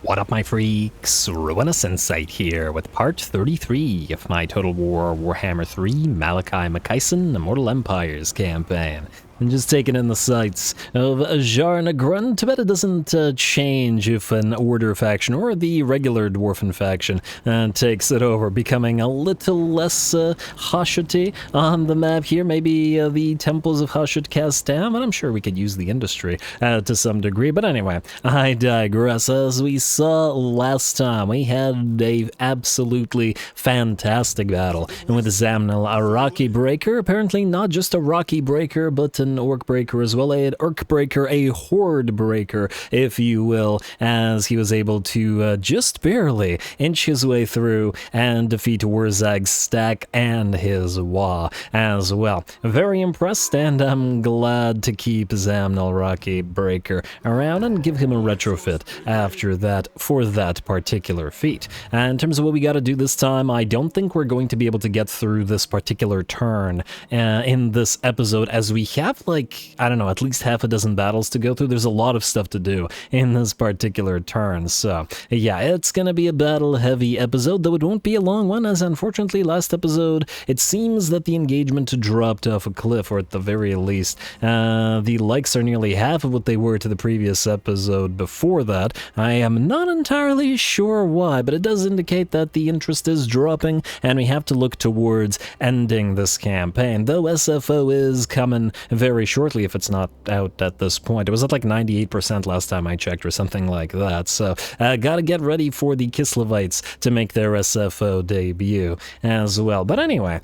What up, my freaks? RuinusInsight here with part 33 of my Total War Warhammer 3 Malakai Makaisson Immortal Empires campaign. And just taking in the sights of Grun. Too bad it doesn't change if an Order faction or the regular Dwarfen faction takes it over, becoming a little less Hashut on the map here. Maybe the Temples of Hashut cast down, but I'm sure we could use the industry to some degree. But anyway, I digress. As we saw last time, we had a absolutely fantastic battle with Zamnil, a Rocky Breaker. Apparently not just a Rocky Breaker, but an Orc Breaker as well, an Orc Breaker, a Horde Breaker, if you will, as he was able to just barely inch his way through and defeat Wurzag's stack and his Wa as well. Very impressed, and I'm glad to keep Zamnil Rocky Breaker around and give him a retrofit after that for that particular feat. And in terms of what we got to do this time, I don't think we're going to be able to get through this particular turn in this episode, as we have, like, I don't know, at least half a dozen battles to go through. There's a lot of stuff to do in this particular turn, so yeah, it's gonna be a battle-heavy episode, though it won't be a long one, as unfortunately last episode, it seems that the engagement dropped off a cliff, or at the very least, the likes are nearly half of what they were to the previous episode before that. I am not entirely sure why, but it does indicate that the interest is dropping, and we have to look towards ending this campaign, though SFO is coming very shortly if it's not out at this point. It was at like 98% last time I checked or something like that, so gotta get ready for the Kislevites to make their SFO debut as well. But anyway,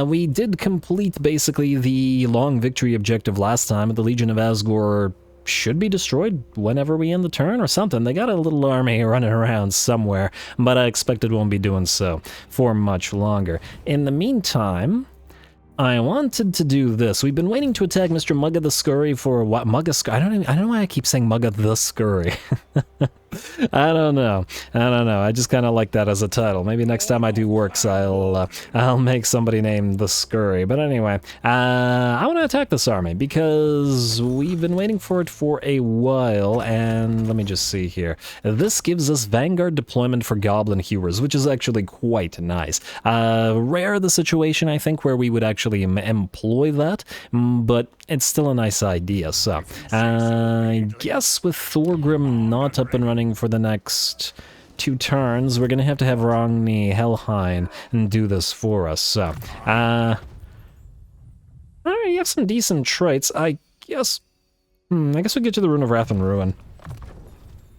we did complete basically the long victory objective last time, and the Legion of Asgore should be destroyed whenever we end the turn or something. They got a little army running around somewhere, but I expect it won't be doing so for much longer. In the meantime, I wanted to do this. We've been waiting to attack Mr. Mugga the Scurry for a while. I don't know why I keep saying Mugga the Scurry. I don't know. I just kind of like that as a title. Maybe next time I do works, I'll make somebody named the Scurry. But anyway, I want to attack this army because we've been waiting for it for a while. And let me just see here. This gives us Vanguard deployment for Goblin Hewers, which is actually quite nice. Rare the situation, I think, where we would actually employ that, but it's still a nice idea. So I guess with Thorgrim not up and running for the next 2 turns, we're gonna have Grungni Helheim and do this for us. So alright, you have some decent traits. I guess we'll get to the Rune of Wrath and Ruin.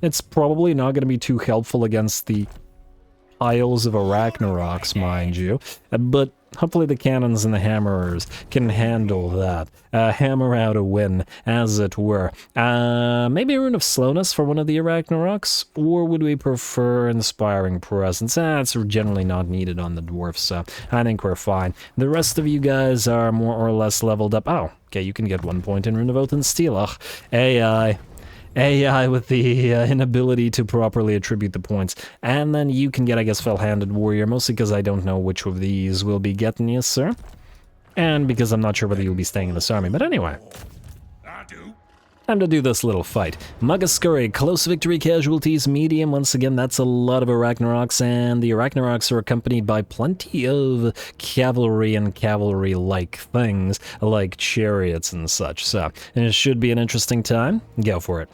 It's probably not gonna be too helpful against the Isles of Arachnaroks, mind you, but hopefully the cannons and the hammerers can handle that. Hammer out a win, as it were. Maybe a Rune of Slowness for one of the Arachnaroks? Or would we prefer Inspiring Presence? It's generally not needed on the Dwarfs, so I think we're fine. The rest of you guys are more or less leveled up. Oh, okay, you can get 1 point in Rune of Oath and Steel. Ugh, AI with the inability to properly attribute the points. And then you can get, I guess, Fell-Handed Warrior, mostly because I don't know which of these will be getting you, sir. And because I'm not sure whether you'll be staying in this army. But anyway, time to do this little fight. Mugga Scurry, close victory casualties, medium. Once again, that's a lot of Arachnaroks, and the Arachnaroks are accompanied by plenty of cavalry and cavalry-like things, like chariots and such. So, it should be an interesting time. Go for it.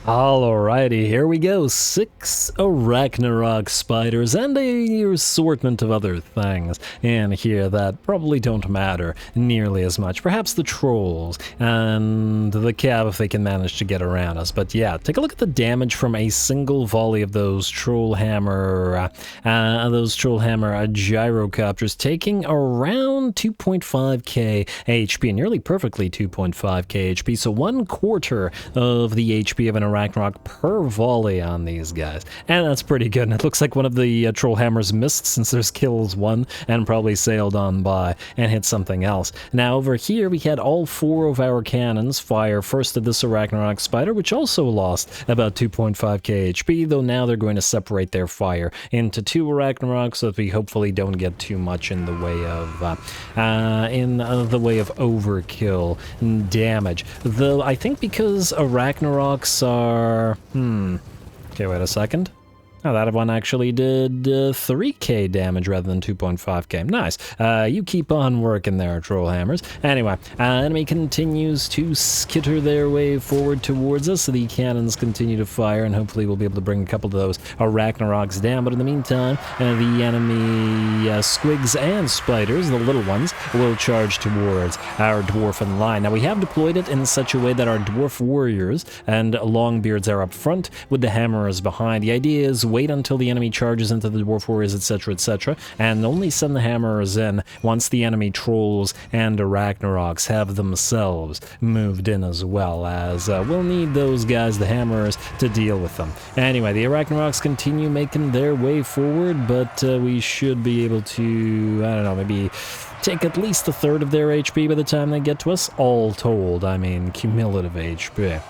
Alrighty, here we go. 6 Arachnarok spiders and a assortment of other things in here that probably don't matter nearly as much. Perhaps the trolls and the cav if they can manage to get around us. But yeah, take a look at the damage from a single volley of those troll hammer gyrocopters, taking around 2.5k HP, nearly perfectly 2.5k HP. So 1/4 of the HP of an Ragnarok per volley on these guys. And that's pretty good. And it looks like one of the troll hammers missed, since there's kills one, and probably sailed on by and hit something else. Now over here we had all 4 of our cannons fire first at this Ragnarok spider, which also lost about 2.5k HP, though now they're going to separate their fire into 2 Ragnaroks so that we hopefully don't get too much in the way of overkill damage. Though I think because Ragnaroks are... Okay, wait a second. Oh, that one actually did 3k damage rather than 2.5k. Nice. You keep on working there, troll hammers. Anyway, enemy continues to skitter their way forward towards us. The cannons continue to fire, and hopefully we'll be able to bring a couple of those Ragnaroks down. But in the meantime, the enemy squigs and spiders, the little ones, will charge towards our dwarfen line. Now, we have deployed it in such a way that our dwarf warriors and longbeards are up front with the hammerers behind. The idea is wait until the enemy charges into the dwarf warriors, etc., and only send the hammerers in once the enemy trolls and Ragnaroks have themselves moved in, as well as we'll need those guys, the hammerers, to deal with them. Anyway, the Ragnaroks continue making their way forward, but we should be able to, I don't know, maybe take at least a third of their HP by the time they get to us. All told, I mean cumulative HP.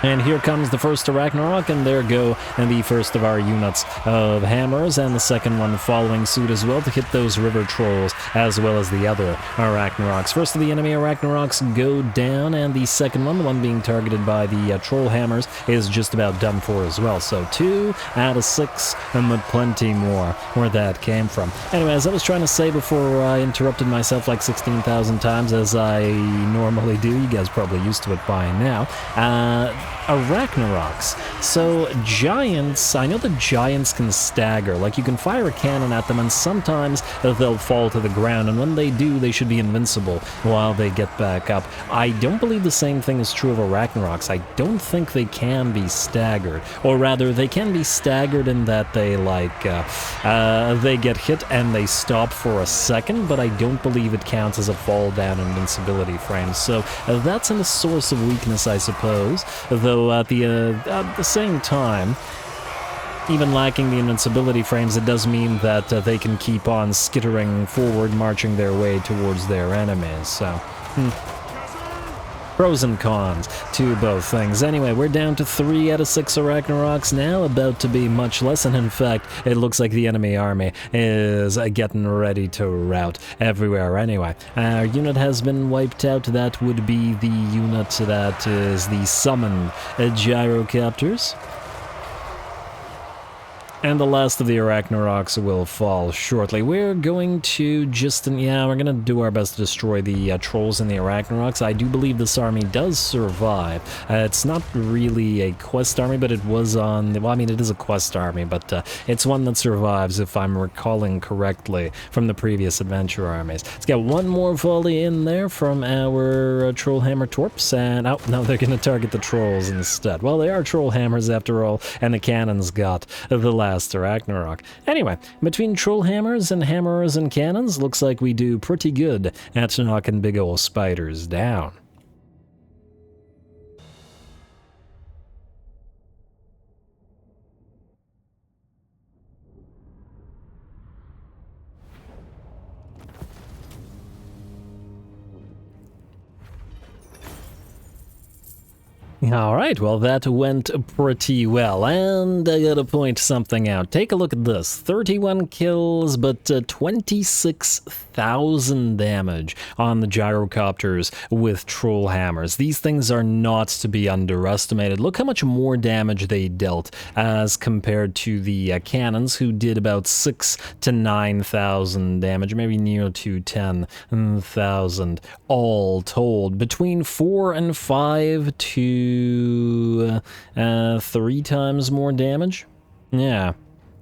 And here comes the first Ragnarok, and there go the first of our units of hammers, and the second one following suit as well to hit those river trolls, as well as the other Ragnaroks. First of the enemy Ragnaroks go down, and the second one, the one being targeted by the troll hammers, is just about done for as well. So 2 out of 6, and with plenty more where that came from. Anyway, as I was trying to say before I interrupted myself like 16,000 times, as I normally do, you guys probably used to it by now, Ragnaroks. So giants, I know the giants can stagger, like you can fire a cannon at them and sometimes they'll fall to the ground, and when they do they should be invincible while they get back up. I don't believe the same thing is true of Ragnaroks. I don't think they can be staggered, or rather they can be staggered in that they they get hit and they stop for a second, but I don't believe it counts as a fall down invincibility frame. So that's a source of weakness, I suppose, though at the same time, even lacking the invincibility frames, it does mean that they can keep on skittering forward, marching their way towards their enemies. So, pros and cons to both things. Anyway, we're down to 3 out of 6 Ragnaroks now, about to be much less, and in fact, it looks like the enemy army is getting ready to rout everywhere. Anyway, our unit has been wiped out. That would be the unit that is the summoned gyrocopters. And the last of the Ragnaroks will fall shortly. We're going to just, we're going to do our best to destroy the trolls and the Ragnaroks. I do believe this army does survive. It's not really a quest army, but it was on, well, I mean, it is a quest army, but it's one that survives, if I'm recalling correctly, from the previous adventure armies. Let's get one more volley in there from our Trollhammer Torps, and, oh, no, they're going to target the trolls instead. Well, they are troll hammers after all, and the cannons got the last Ragnarok. Anyway, between troll hammers and hammerers and cannons, looks like we do pretty good at knocking big ol' spiders down. Alright, well that went pretty well, and I gotta point something out. Take a look at this. 31 kills, but 26,000 damage on the gyrocopters with troll hammers. These things are not to be underestimated. Look how much more damage they dealt as compared to the cannons, who did about 6,000 to 9,000 damage, maybe near to 10,000 all told. Between 4 and 5 to 3 times more damage? Yeah.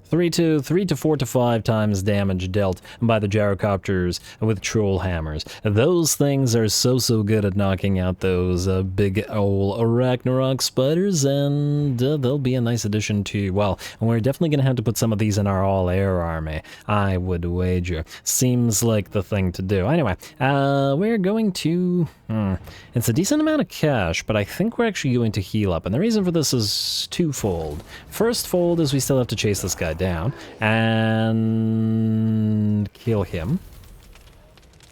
3 to 4 to 5 times damage dealt by the gyrocopters with troll hammers. Those things are so good at knocking out those big ol' Ragnarok spiders, and they'll be a nice addition to, well, we're definitely going to have to put some of these in our all-air army, I would wager. Seems like the thing to do. Anyway, we're going to... It's a decent amount of cash, but I think we're actually going to heal up, and the reason for this is twofold. First fold is we still have to chase this guy down and kill him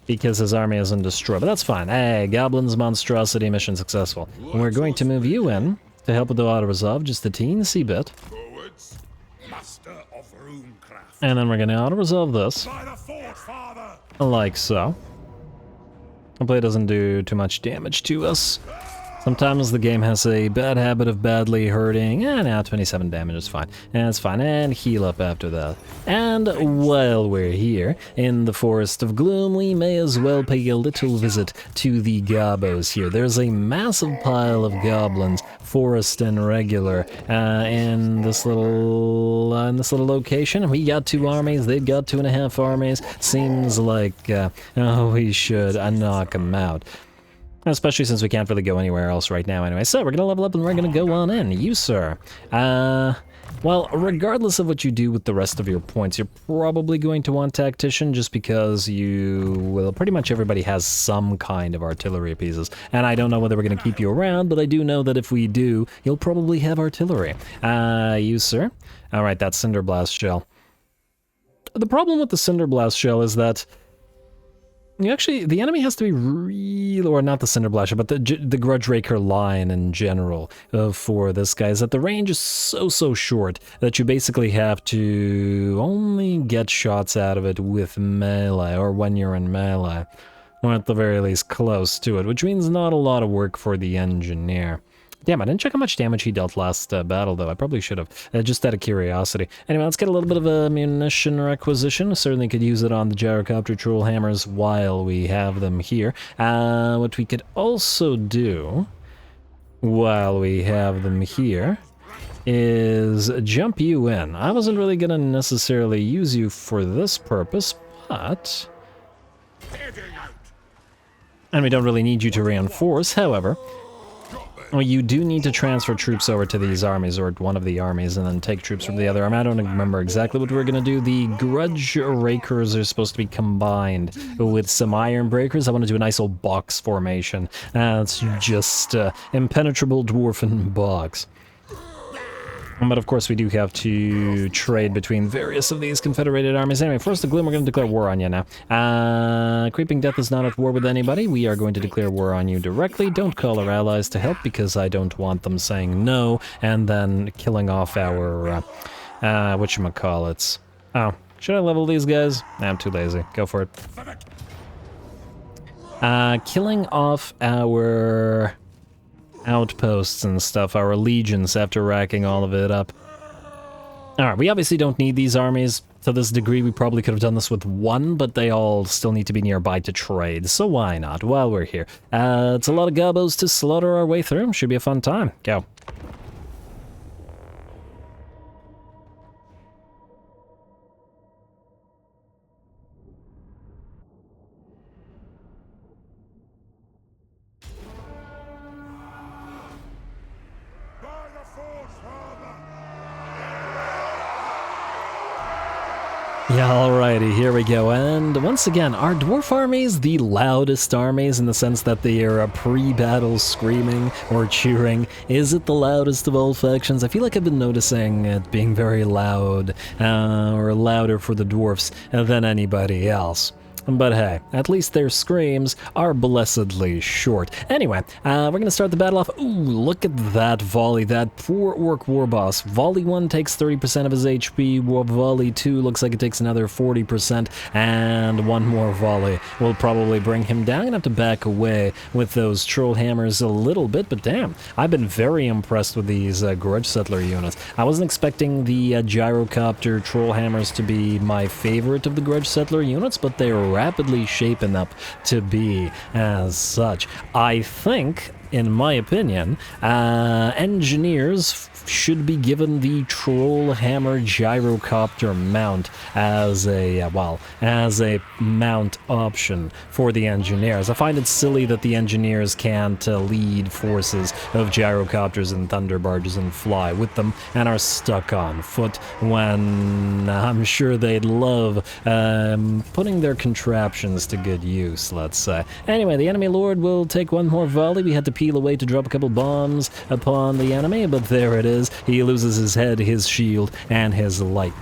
because his army isn't destroyed, but that's fine. Hey, Goblin's monstrosity mission successful. And we're going to move you in to help with the auto-resolve just a teensy bit. And then we're going to auto-resolve this like so. Hopefully it doesn't do too much damage to us. Sometimes the game has a bad habit of badly hurting. Now 27 damage is fine. And it's fine. And heal up after that. And while we're here in the Forest of Gloom, we may as well pay a little visit to the gobos here. There's a massive pile of goblins, forest and regular, in this little location. We got 2 armies. They've got 2.5 armies. Seems like we should knock them out. Especially since we can't really go anywhere else right now anyway. So we're going to level up and we're going to go on in. You, sir. Well, regardless of what you do with the rest of your points, you're probably going to want Tactician just because pretty much everybody has some kind of artillery pieces. And I don't know whether we're going to keep you around, but I do know that if we do, you'll probably have artillery. You, sir. All right, that's Cinder Blast Shell. The problem with the Cinder Blast Shell is that the enemy has to be real, or not the Cinder Blaster, but the Grudge Raker line in general for this guy, is that the range is so short that you basically have to only get shots out of it with melee, or when you're in melee, or at the very least close to it, which means not a lot of work for the engineer. Damn, I didn't check how much damage he dealt last battle, though. I probably should have, just out of curiosity. Anyway, let's get a little bit of a munition requisition. Certainly could use it on the gyrocopter troll hammers while we have them here. What we could also do, while we have them here, is jump you in. I wasn't really going to necessarily use you for this purpose, but... And we don't really need you to reinforce, however... Well, you do need to transfer troops over to these armies, or one of the armies, and then take troops from the other army. I don't remember exactly what we're going to do. The Grudge Rakers are supposed to be combined with some Iron Breakers. I want to do a nice old box formation. It's just impenetrable dwarfen box. But of course we do have to trade between various of these confederated armies. Anyway, Forest of Gloom, we're going to declare war on you now. Creeping Death is not at war with anybody. We are going to declare war on you directly. Don't call our allies to help because I don't want them saying no and then killing off our, whatchamacallits. Oh, should I level these guys? Nah, I'm too lazy. Go for it. Killing off our... outposts and stuff, our legions, after racking all of it up. Alright, we obviously don't need these armies to this degree. We probably could have done this with one, but they all still need to be nearby to trade, so why not, while we're here. It's a lot of gobos to slaughter our way through. Should be a fun time. Go. Yeah, alrighty, here we go, and once again, are dwarf armies the loudest armies in the sense that they are pre-battle screaming or cheering? Is it the loudest of all factions? I feel like I've been noticing it being very loud, or louder for the dwarfs than anybody else. But hey, at least their screams are blessedly short. Anyway, we're gonna start the battle off. Ooh, look at that volley, that poor orc war boss. Volley 1 takes 30% of his HP, volley 2 looks like it takes another 40%, and one more volley will probably bring him down. I'm gonna have to back away with those troll hammers a little bit, but damn, I've been very impressed with these Grudge Settler units. I wasn't expecting the gyrocopter troll hammers to be my favorite of the Grudge Settler units, but they're rapidly shaping up to be as such. I think in my opinion, engineers should be given the Troll Hammer Gyrocopter mount as a, as a mount option for the engineers. I find it silly that the engineers can't lead forces of gyrocopters and thunder barges and fly with them and are stuck on foot when I'm sure they'd love putting their contraptions to good use, let's say. Anyway, the enemy lord will take one more volley. We had to peel away to drop a couple bombs upon the enemy, but there it is. He loses his head, his shield, and his life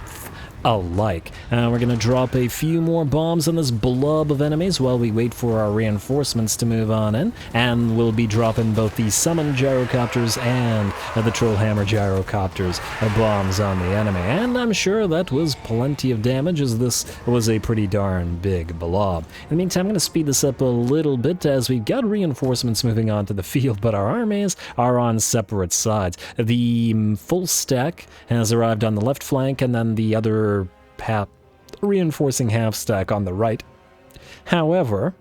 alike. We're gonna drop a few more bombs on this blob of enemies while we wait for our reinforcements to move on in, and we'll be dropping both the summoned gyrocopters and the Trollhammer gyrocopters bombs on the enemy, and I'm sure that was plenty of damage, as this was a pretty darn big blob. In the meantime, I'm gonna speed this up a little bit as we've got reinforcements moving onto the field, but our armies are on separate sides. The full stack has arrived on the left flank, and then the other reinforcing half stack on the right. However,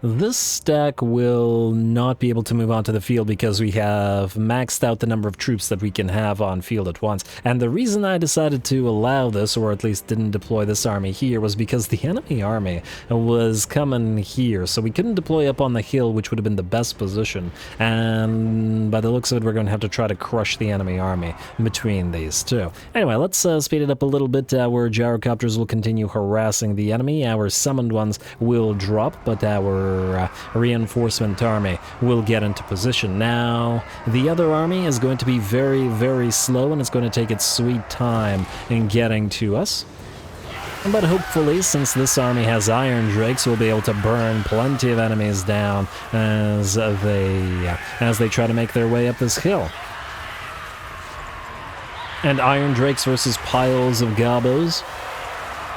this stack will not be able to move onto the field because we have maxed out the number of troops that we can have on field at once. And the reason I decided to allow this, or at least didn't deploy this army here, was because the enemy army was coming here, so we couldn't deploy up on the hill, which would have been the best position. And by the looks of it, we're going to have to try to crush the enemy army between these two. Anyway, let's speed it up a little bit. Our gyrocopters will continue harassing the enemy. Our summoned ones will drop, but our reinforcement army will get into position. Now, the other army is going to be very, very slow, and it's going to take its sweet time in getting to us. But hopefully, since this army has Iron Drakes, we'll be able to burn plenty of enemies down as they try to make their way up this hill. And Iron Drakes versus piles of gobos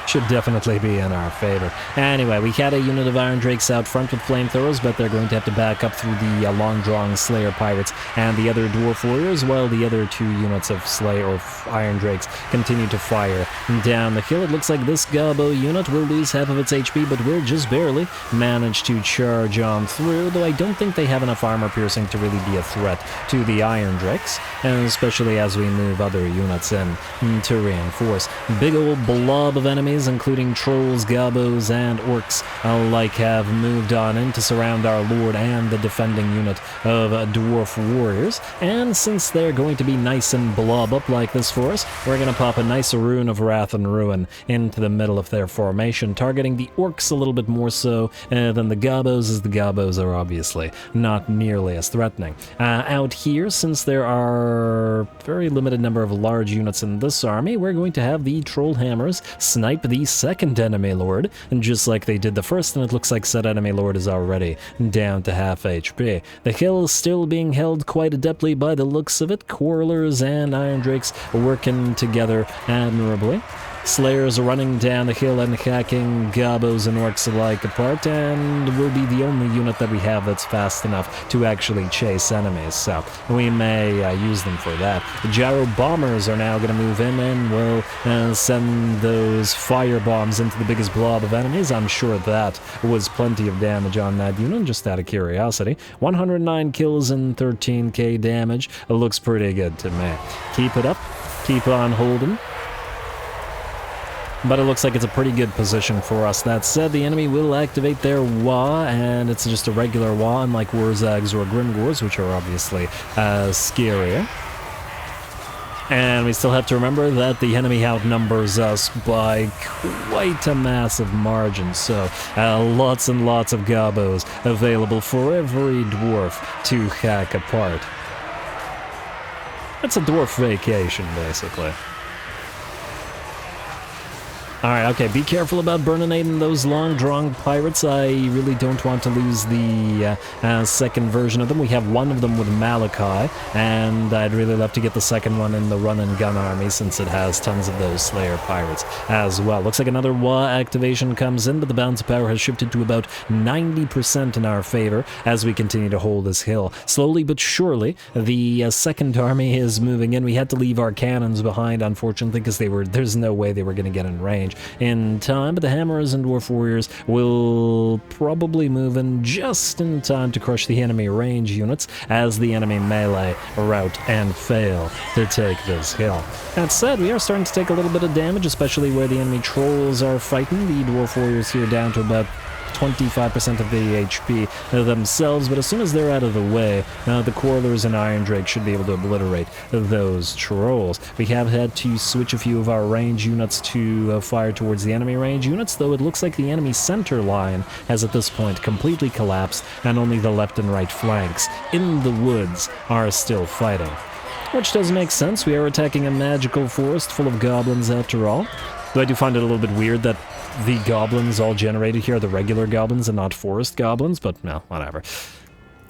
should definitely be in our favor. Anyway, we had a unit of Iron Drakes out front with flamethrowers, but they're going to have to back up through the long-drawn Slayer Pirates and the other Dwarf Warriors, while the other two units of Slayer or Iron Drakes continue to fire down the hill. It looks like this Gobbo unit will lose half of its HP, but will just barely manage to charge on through, though I don't think they have enough armor piercing to really be a threat to the Iron Drakes, and especially as we move other units in to reinforce. Big old blob of enemies, including trolls, gobbos, and orcs alike, have moved on in to surround our lord and the defending unit of dwarf warriors. And since they're going to be nice and blob up like this for us, we're going to pop a nice rune of wrath and ruin into the middle of their formation, targeting the orcs a little bit more so than the gobbos, as the gobbos are obviously not nearly as threatening. Out here, since there are very limited number of large units in this army, we're going to have the troll hammers snipe the second enemy lord, and just like they did the first, and it looks like said enemy lord is already down to half HP. The hill is still being held quite adeptly by the looks of it, Quarrelers and Iron Drakes working together admirably. Slayers running down the hill and hacking gobbos and orcs alike apart, and will be the only unit that we have that's fast enough to actually chase enemies, so we may use them for that. The gyro bombers are now going to move in and will send those fire bombs into the biggest blob of enemies. I'm sure that was plenty of damage on that unit, just out of curiosity. 109 kills and 13k damage. It looks pretty good to me. Keep it up. Keep on holding. But it looks like it's a pretty good position for us. That said, the enemy will activate their Wa, and it's just a regular Wa, unlike Wurzags or Grimgors, which are obviously scarier. And we still have to remember that the enemy outnumbers us by quite a massive margin, so lots and lots of gobbos available for every dwarf to hack apart. It's a dwarf vacation, basically. Alright, okay, be careful about burninating those long-drawn pirates. I really don't want to lose the second version of them. We have one of them with Malakai, and I'd really love to get the second one in the run-and-gun army, since it has tons of those Slayer pirates as well. Looks like another Wa activation comes in, but the balance of power has shifted to about 90% in our favor as we continue to hold this hill. Slowly but surely, the second army is moving in. We had to leave our cannons behind, unfortunately, because there's no way they were going to get in range. range in time, but the Hammerers and Dwarf Warriors will probably move in just in time to crush the enemy range units as the enemy melee rout and fail to take this hill. That said, we are starting to take a little bit of damage, especially where the enemy trolls are fighting. The Dwarf Warriors here down to about 25% of the HP themselves, but as soon as they're out of the way, the Quarrelers and Iron Drake should be able to obliterate those trolls. We have had to switch a few of our range units to fire towards the enemy range units, though it looks like the enemy center line has at this point completely collapsed, and only the left and right flanks in the woods are still fighting. Which does make sense. We are attacking a magical forest full of goblins after all. Though I do find it a little bit weird that the goblins all generated here are the regular goblins and not forest goblins, but no, whatever.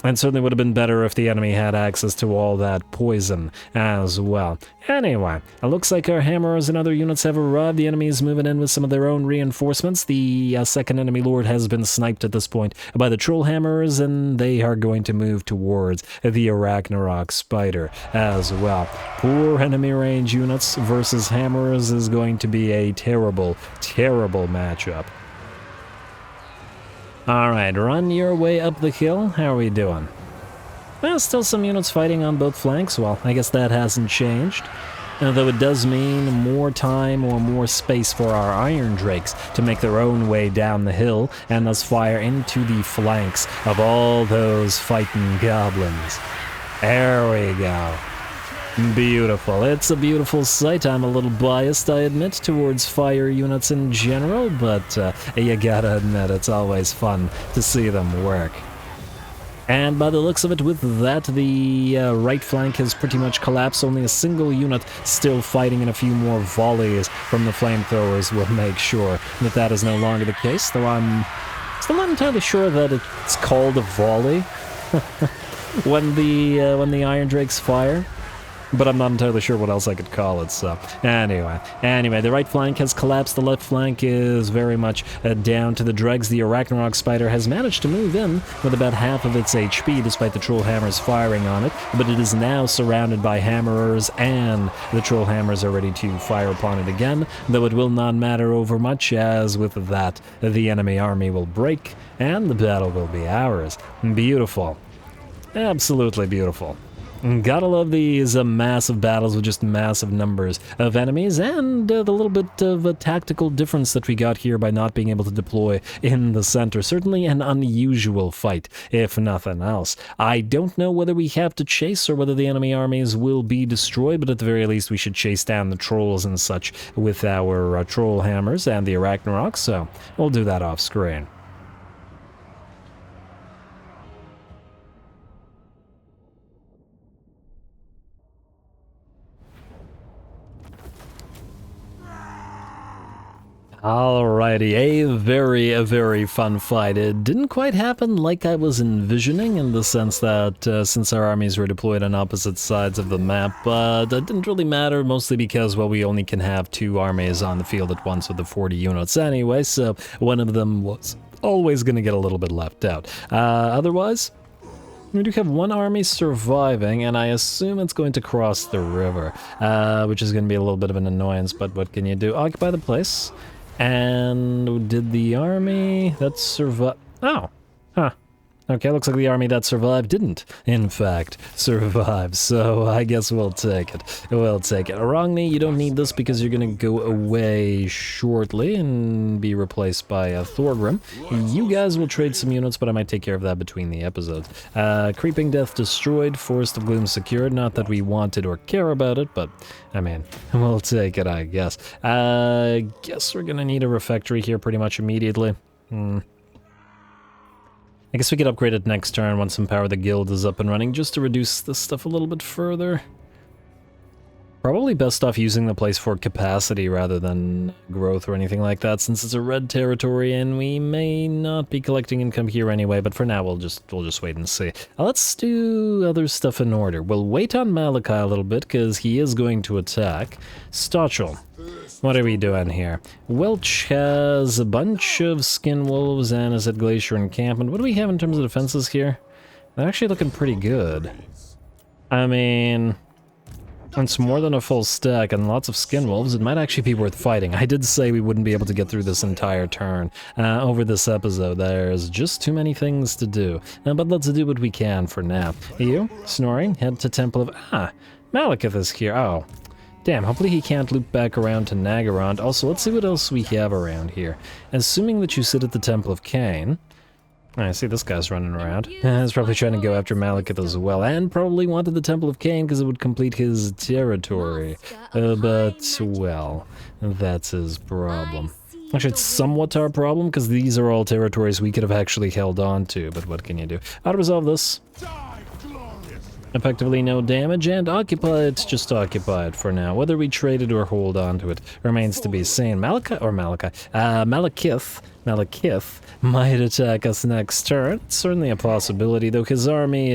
And certainly would have been better if the enemy had access to all that poison as well. Anyway, it looks like our Hammerers and other units have arrived. The enemy is moving in with some of their own reinforcements. The second enemy lord has been sniped at this point by the Troll Hammerers, and they are going to move towards the Ragnarok Spider as well. Poor enemy range units versus Hammerers is going to be a terrible, terrible matchup. Alright, run your way up the hill. How are we doing? Well, still some units fighting on both flanks. Well, I guess that hasn't changed. Though it does mean more time or more space for our Iron Drakes to make their own way down the hill and thus fire into the flanks of all those fighting goblins. There we go. Beautiful. It's a beautiful sight. I'm a little biased, I admit, towards fire units in general, but you gotta admit, it's always fun to see them work. And by the looks of it, with that, the right flank has pretty much collapsed. Only a single unit still fighting, and a few more volleys from the flamethrowers will make sure that that is no longer the case, though I'm still not entirely sure that it's called a volley when the Iron Drakes fire. But I'm not entirely sure what else I could call it, so anyway, the right flank has collapsed, the left flank is very much down to the dregs. The Ragnarok Spider has managed to move in with about half of its HP, despite the Troll Hammers firing on it, but it is now surrounded by Hammerers, and the Troll Hammers are ready to fire upon it again, though it will not matter over much, as with that, the enemy army will break, and the battle will be ours. Beautiful. Absolutely beautiful. Gotta love these massive battles with just massive numbers of enemies, and the little bit of a tactical difference that we got here by not being able to deploy in the center. Certainly an unusual fight, if nothing else. I don't know whether we have to chase or whether the enemy armies will be destroyed, but at the very least we should chase down the trolls and such with our troll hammers and the Ragnarok, so we'll do that off screen. Alrighty, a very fun fight. It didn't quite happen like I was envisioning, in the sense that since our armies were deployed on opposite sides of the map, that didn't really matter, mostly because, well, we only can have 2 armies on the field at once with the 40 units anyway, so one of them was always going to get a little bit left out. Otherwise, we do have 1 army surviving, and I assume it's going to cross the river, which is going to be a little bit of an annoyance, but what can you do? Occupy the place. And did the army that survived... Oh, huh. Okay, looks like the army that survived didn't, in fact, survive, so I guess we'll take it. We'll take it. Grungni, you don't need this because you're gonna go away shortly and be replaced by Thorgrim. You guys will trade some units, but I might take care of that between the episodes. Creeping Death destroyed, Forest of Gloom secured. Not that we wanted or care about it, but, I mean, we'll take it, I guess. Guess we're gonna need a refectory here pretty much immediately. I guess we could upgrade it next turn once Empower the Guild is up and running, just to reduce this stuff a little bit further. Probably best off using the place for capacity rather than growth or anything like that, since it's a red territory and we may not be collecting income here anyway, but for now we'll just wait and see. Let's do other stuff in order. We'll wait on Malakai a little bit, because he is going to attack. Stochel, what are we doing here? Welch has a bunch of skin wolves and is at Glacier Encampment. What do we have in terms of defenses here? They're actually looking pretty good. I mean... It's more than a full stack and lots of skin wolves. It might actually be worth fighting. I did say we wouldn't be able to get through this entire turn over this episode. There's just too many things to do. But let's do what we can for now. You, Snoring, head to Temple of... Malekith is here. Oh, damn. Hopefully he can't loop back around to Naggarond. Also, let's see what else we have around here. Assuming that you sit at the Temple of Cain... I see this guy's running around. He's probably trying to go after Malekith as well, and probably wanted the Temple of Cain because it would complete his territory. But, well, that's his problem. Actually, it's somewhat our problem, because these are all territories we could have actually held on to, but what can you do? I'll resolve this. Effectively no damage, and occupy it, just occupy it for now. Whether we trade it or hold on to it remains to be seen. Malekith might attack us next turn. It's certainly a possibility, though his army,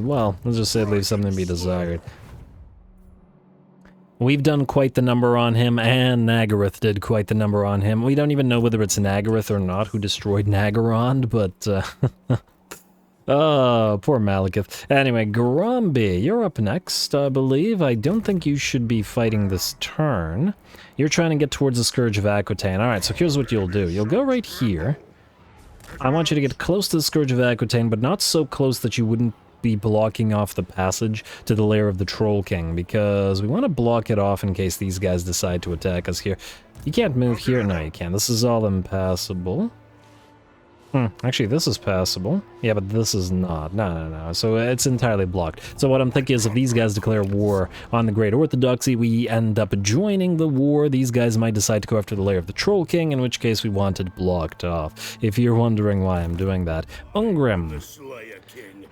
well, let's just say it leaves something to be desired. We've done quite the number on him, and Naggareth did quite the number on him. We don't even know whether it's Naggareth or not who destroyed Naggarond, but, oh, poor Malekith. Anyway, Gromby, you're up next, I believe. I don't think you should be fighting this turn. You're trying to get towards the Scourge of Aquitaine. Alright, so here's what you'll do. You'll go right here. I want you to get close to the Scourge of Aquitaine, but not so close that you wouldn't be blocking off the passage to the lair of the Troll King, because we want to block it off in case these guys decide to attack us here. You can't move here. No, you can't. This is all impassable. Actually, this is passable. Yeah, but this is not. No. So it's entirely blocked. So what I'm thinking is if these guys declare war on the Great Orthodoxy, we end up joining the war. These guys might decide to go after the lair of the Troll King, in which case we want it blocked off. If you're wondering why I'm doing that. Ungrim,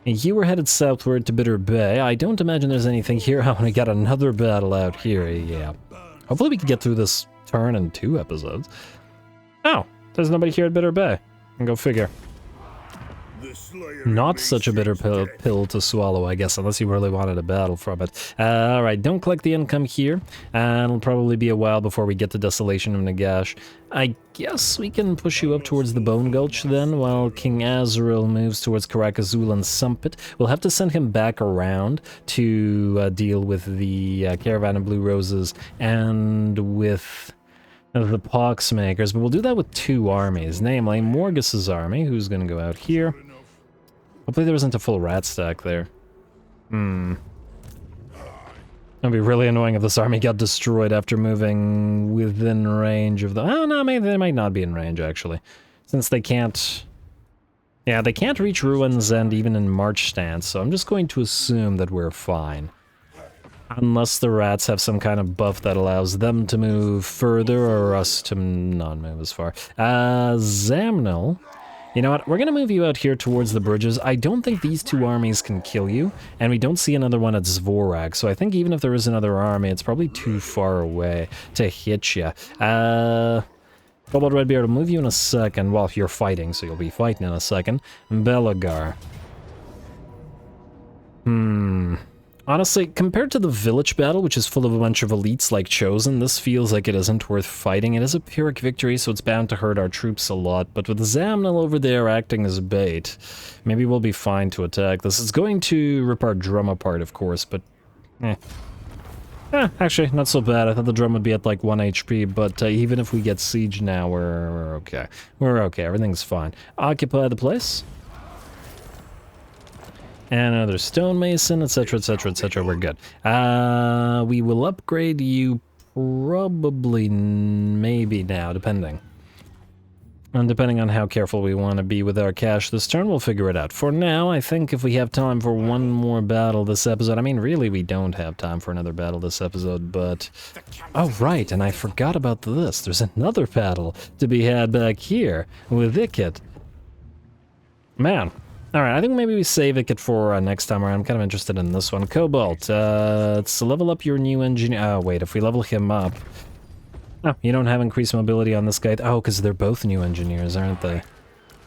you were headed southward to Bitter Bay. I don't imagine there's anything here. I want to get another battle out here. Yeah. Hopefully we can get through this turn in 2 episodes. Oh, there's nobody here at Bitter Bay. Go figure. Not such a bitter pill to swallow, I guess, unless you really wanted a battle from it. Alright, don't collect the income here, and it'll probably be a while before we get to Desolation of Nagash. I guess we can push you up towards the Bone Gulch then, while King Azrael moves towards Karakazul and Sumpit. We'll have to send him back around to deal with the Caravan of Blue Roses and with the Poxmakers, but we'll do that with 2 armies, namely Morgus's army, who's going to go out here. Hopefully there isn't a full rat stack there. It'd be really annoying if this army got destroyed after moving within range of the... Oh, no, maybe they might not be in range, actually. Since they can't... Yeah, they can't reach Ruins End even in March stance, so I'm just going to assume that we're fine. Unless the rats have some kind of buff that allows them to move further or us to not move as far. Zamnil, you know what? We're going to move you out here towards the bridges. I don't think these 2 armies can kill you, and we don't see another one at Zvorag, so I think even if there is another army, it's probably too far away to hit you. Kobold Redbeard will move you in a second. Well, you're fighting, so you'll be fighting in a second. Belagar. Honestly, compared to the village battle, which is full of a bunch of elites like Chosen, this feels like it isn't worth fighting. It is a Pyrrhic victory, so it's bound to hurt our troops a lot, but with Zamnil over there acting as bait, maybe we'll be fine to attack this. It's going to rip our drum apart, of course, but actually, not so bad. I thought the drum would be at like 1 HP, but even if we get siege now, we're okay. We're okay, everything's fine. Occupy the place. And another stonemason, etc, etc, etc. We're good. We will upgrade you probably, maybe now, depending. And depending on how careful we want to be with our cash this turn, we'll figure it out. For now, I think if we have time for one more battle this episode... I mean, really, we don't have time for another battle this episode, but... Oh, right, and I forgot about this. There's another battle to be had back here with Ikit. Man. Alright, I think maybe we save Ikit for next time around. I'm kind of interested in this one. Cobalt, let's level up your new engineer. Oh, wait, if we level him up... Oh, you don't have increased mobility on this guy. Oh, because they're both new engineers, aren't they?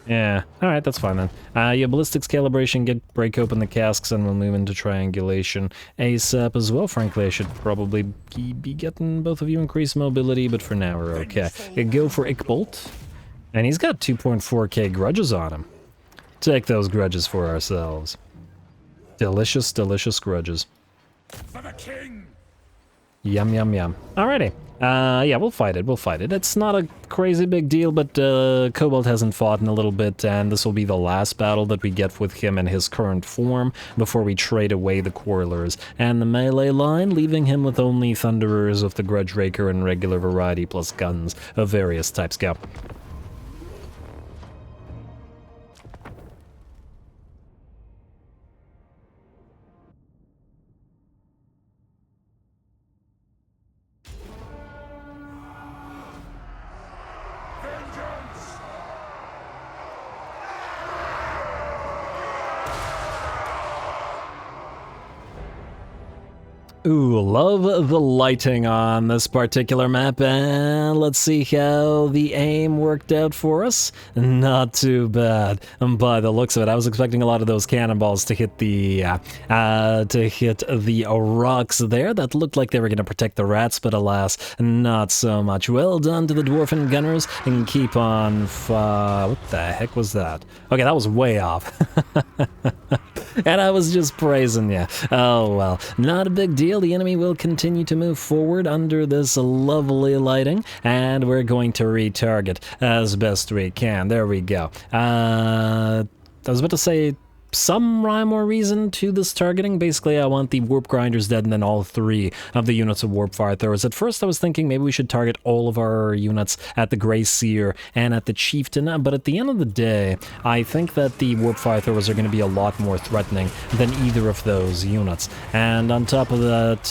Yeah, alright, that's fine then. Yeah, ballistics calibration, break open the casks, and we'll move into triangulation ASAP as well. Frankly, I should probably be getting both of you increased mobility, but for now we're okay. Go for Ikbolt. And he's got 2.4k grudges on him. Take those grudges for ourselves. Delicious, delicious grudges. king. Yum, yum, yum. Alrighty. Yeah, we'll fight it, we'll fight it. It's not a crazy big deal, but Cobalt hasn't fought in a little bit, and this will be the last battle that we get with him in his current form before we trade away the Quarrelers and the melee line, leaving him with only Thunderers of the Grudge Raker and regular variety plus guns of various types. Go. Ooh, love the lighting on this particular map, and let's see how the aim worked out for us. Not too bad, by the looks of it. I was expecting a lot of those cannonballs to hit the rocks there. That looked like they were going to protect the rats, but alas, not so much. Well done to the Dwarfen gunners, and keep on what the heck was that? Okay, that was way off. And I was just praising you. Oh well, not a big deal. The enemy will continue to move forward under this lovely lighting, and we're going to retarget as best we can. There we go. I was about to say some rhyme or reason to this targeting. Basically, I want the Warp Grinders dead and then all 3 of the units of Warp Fire Throwers. At first, I was thinking maybe we should target all of our units at the Grey Seer and at the Chieftain, but at the end of the day, I think that the Warp Fire Throwers are going to be a lot more threatening than either of those units. And on top of that,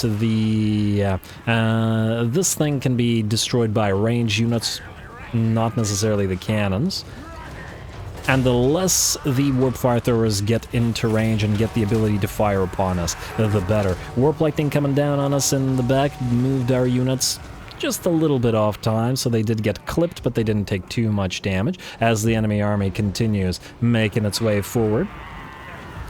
this thing can be destroyed by range units, not necessarily the cannons. And the less the Warp Fire Throwers get into range and get the ability to fire upon us, the better. Warp Lightning coming down on us in the back moved our units just a little bit off time, so they did get clipped, but they didn't take too much damage as the enemy army continues making its way forward.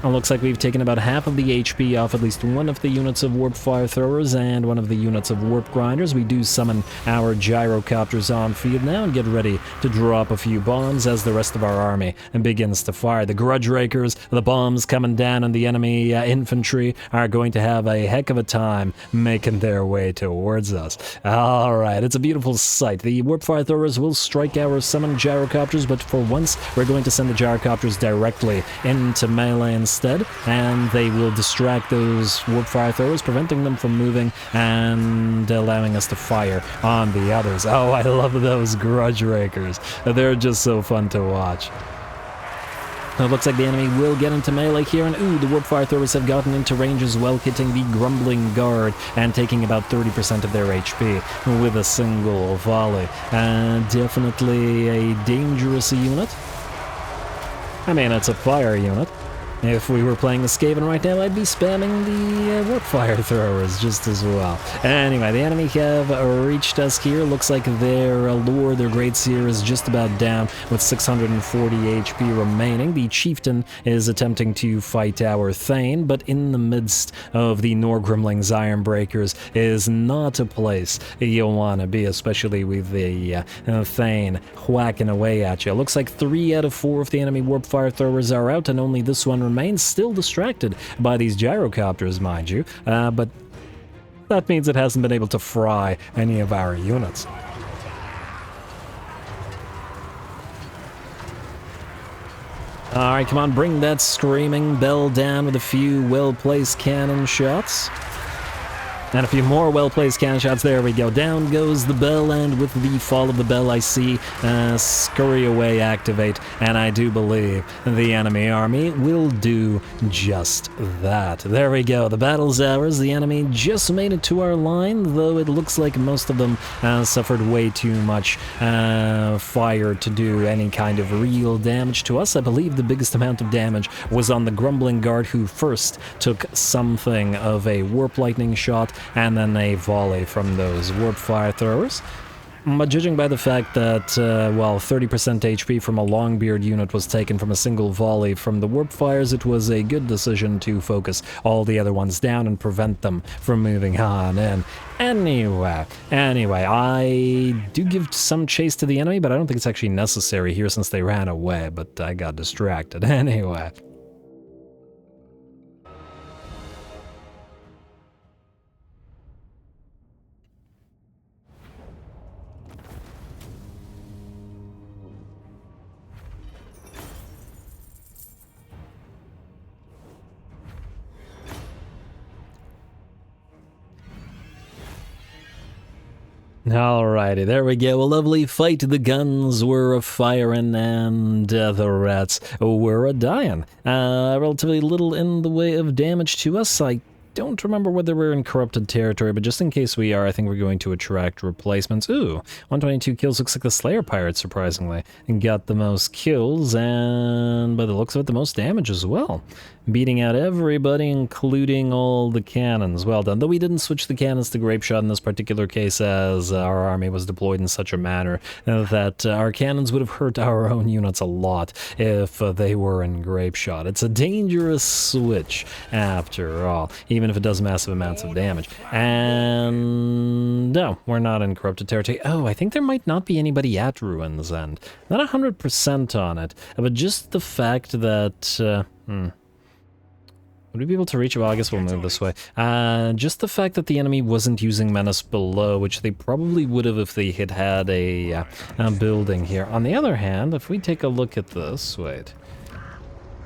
It looks like we've taken about half of the HP off at least one of the units of Warp Fire Throwers and one of the units of Warp Grinders. We do summon our Gyrocopters on field now and get ready to drop a few bombs as the rest of our army begins to fire. The Grudge Rakers, the bombs coming down on the enemy infantry are going to have a heck of a time making their way towards us. Alright, it's a beautiful sight. The Warp Fire Throwers will strike our summoned Gyrocopters, but for once we're going to send the Gyrocopters directly into melee instead, and they will distract those Warp Fire Throwers, preventing them from moving and allowing us to fire on the others. Oh, I love those Grudge Rakers. They're just so fun to watch. It looks like the enemy will get into melee here, and ooh, the Warp Fire Throwers have gotten into range as well, hitting the Grumbling Guard and taking about 30% of their HP with a single volley. Definitely a dangerous unit. I mean, it's a fire unit. If we were playing the Skaven right now, I'd be spamming the Warp Fire Throwers just as well. Anyway, the enemy have reached us here. Looks like their Lord, their Great Seer, is just about down with 640 HP remaining. The Chieftain is attempting to fight our Thane, but in the midst of the Norgrimling's Ironbreakers is not a place you'll want to be, especially with the Thane whacking away at you. Looks like 3 out of 4 of the enemy Warp Fire Throwers are out, and only this one remains, still distracted by these Gyrocopters, mind you, but that means it hasn't been able to fry any of our units. Alright, come on, bring that Screaming Bell down with a few well-placed cannon shots. And a few more well-placed cannon shots. There we go. Down goes the bell, and with the fall of the bell, I see Scurry Away activate, and I do believe the enemy army will do just that. There we go. The battle's ours. The enemy just made it to our line, though it looks like most of them suffered way too much fire to do any kind of real damage to us. I believe the biggest amount of damage was on the Grumbling Guard, who first took something of a Warp Lightning shot and then a volley from those Warp Fire Throwers. But judging by the fact that, 30% HP from a Longbeard unit was taken from a single volley from the Warp Fires, it was a good decision to focus all the other ones down and prevent them from moving on in. Anyway, I do give some chase to the enemy, but I don't think it's actually necessary here since they ran away, but I got distracted. Anyway. Alrighty, there we go. A lovely fight. The guns were a-firing and the rats were a-dying. Relatively little in the way of damage to us. I don't remember whether we're in corrupted territory, but just in case we are, I think we're going to attract replacements. Ooh, 122 kills. Looks like the Slayer Pirates, surprisingly, and got the most kills, and by the looks of it, the most damage as well. Beating out everybody, including all the cannons. Well done. Though we didn't switch the cannons to grape shot in this particular case, as our army was deployed in such a manner that our cannons would have hurt our own units a lot if they were in grape shot. It's a dangerous switch, after all, even if it does massive amounts of damage. And no, we're not in corrupted territory. Oh, I think there might not be anybody at Ruins End. Not 100% on it, but just the fact that... Would we be able to reach it? Well, I guess we'll move this way. Just the fact that the enemy wasn't using Menace below, which they probably would have if they had had a building here. On the other hand, if we take a look at this, wait.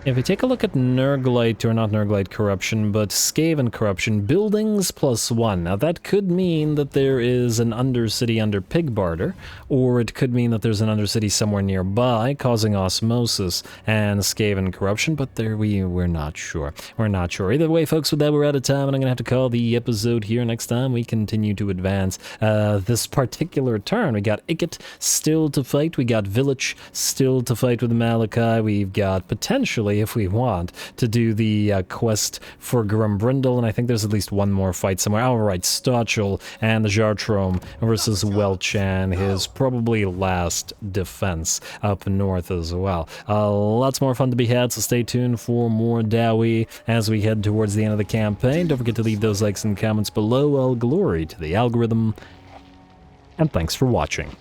If we take a look at Nurglite, or not Nurglite Corruption, but Skaven Corruption, buildings +1. Now that could mean that there is an Undercity under Pig Barter, or it could mean that there's an Undercity somewhere nearby, causing Osmosis and Skaven Corruption, but there we're not sure. We're not sure. Either way, folks, with that, we're out of time, and I'm going to have to call the episode here. Next time, we continue to advance this particular turn. We got Ikit still to fight. We got Village still to fight with Malakai. We've got potentially, if we want, to do the quest for Grumbrindle, and I think there's at least one more fight somewhere. Alright, Stotchel and the Jartrom versus Welch and his probably last defense up north as well. Lots more fun to be had, so stay tuned for more Dowie as we head towards the end of the campaign. Don't forget to leave those likes and comments below. All glory to the algorithm, and thanks for watching.